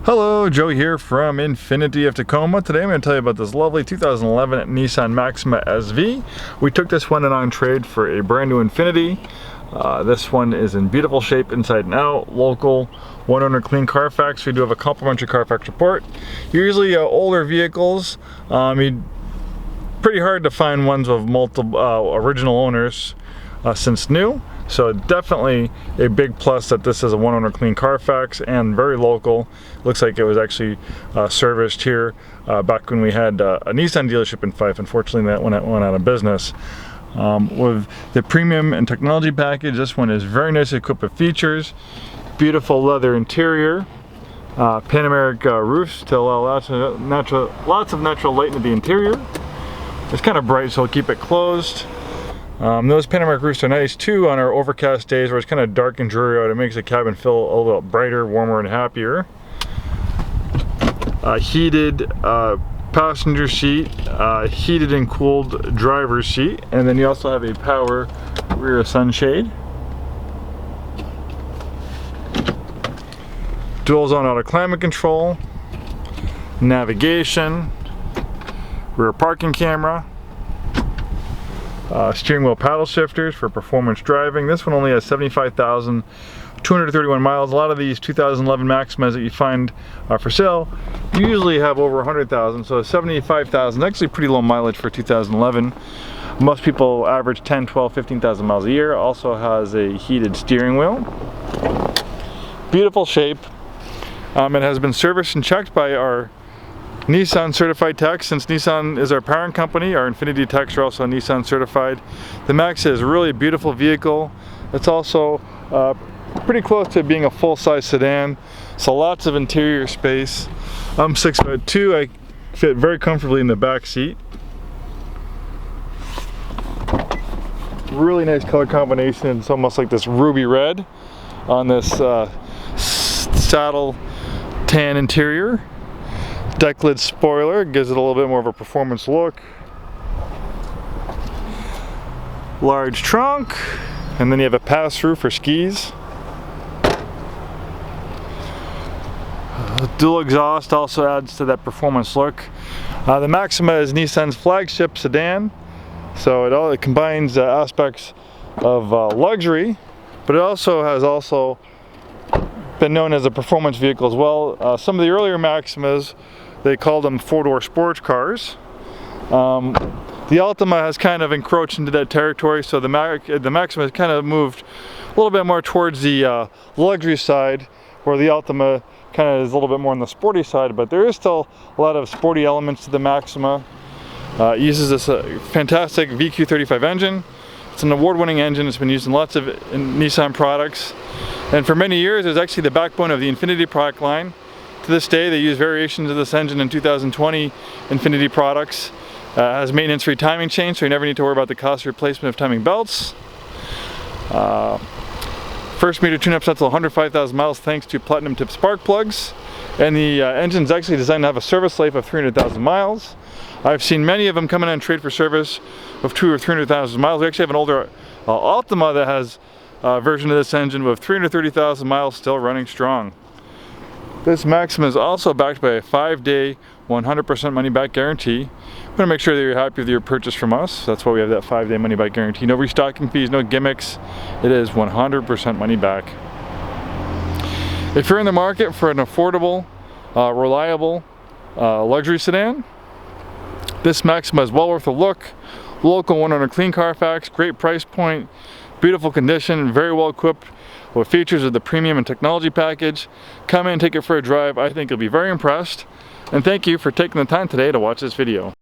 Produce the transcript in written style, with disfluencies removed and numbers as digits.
Hello, Joe here from Infinity of Tacoma. Today I'm going to tell you about this lovely 2011 Nissan Maxima SV. We took this one in on trade for a brand new Infinity. This one is in beautiful shape inside and out, local, one owner clean Carfax. We do have a complimentary Carfax report. Usually older vehicles, pretty hard to find ones with multiple original owners since new. So definitely a big plus that this is a one owner clean Carfax and very local. Looks like it was actually serviced here back when we had a Nissan dealership in Fife. Unfortunately that went out of business. With the premium and technology package, this one is very nicely equipped with features. Beautiful leather interior, panoramic roofs to allow lots of natural light into the interior. It's kind of bright, so I'll keep it closed. Those panoramic roofs are nice too on our overcast days where it's kind of dark and dreary out. It makes the cabin feel a little brighter, warmer, and happier. Heated passenger seat, heated and cooled driver's seat, and then you also have a power rear sunshade. Dual zone auto climate control, navigation, rear parking camera. Steering wheel paddle shifters for performance driving. This one only has 75,231 miles. A lot of these 2011 Maximas that you find for sale usually have over 100,000, so 75,000, actually pretty low mileage for 2011. Most people average 10, 12, 15,000 miles a year. Also has a heated steering wheel. Beautiful shape. It has been serviced and checked by our Nissan certified techs. Since Nissan is our parent company, our Infinity techs are also Nissan certified. The Maxima is a really beautiful vehicle. It's also pretty close to being a full-size sedan, so lots of interior space. I'm 6'2". I fit very comfortably in the back seat. Really nice color combination. It's almost like this ruby red on this saddle tan interior. Deck lid spoiler gives it a little bit more of a performance look. Large trunk, and then you have a pass-through for skis. Dual exhaust also adds to that performance look. The Maxima is Nissan's flagship sedan, so it combines aspects of luxury, but it also has been known as a performance vehicle as well. Some of the earlier Maximas, they called them four-door sports cars. The Altima has kind of encroached into that territory, so the Maxima has kind of moved a little bit more towards the luxury side, where the Altima kind of is a little bit more on the sporty side, but there is still a lot of sporty elements to the Maxima. It uses this fantastic VQ35 engine. It's an award-winning engine. It's been used in lots of Nissan products, and for many years it's actually the backbone of the Infinity product line. To this day, they use variations of this engine in 2020 Infinity products. Has maintenance-free timing chain, so you never need to worry about the cost of replacement of timing belts. First meter tune-up set to 105,000 miles thanks to platinum tip spark plugs. And the engine is actually designed to have a service life of 300,000 miles. I've seen many of them coming on trade for service of 200,000 or 300,000 miles. We actually have an older Altima that has a version of this engine with 330,000 miles still running strong. This Maxima is also backed by a 5-day, 100% money-back guarantee. We want to make sure that you're happy with your purchase from us. That's why we have that 5-day money-back guarantee. No restocking fees, no gimmicks. It is 100% money back. If you're in the market for an affordable, reliable luxury sedan, this Maxima is well worth a look. Local one owner clean Carfax, great price point, beautiful condition, very well equipped with features of the premium and technology package. Come in and take it for a drive. I think you'll be very impressed. And thank you for taking the time today to watch this video.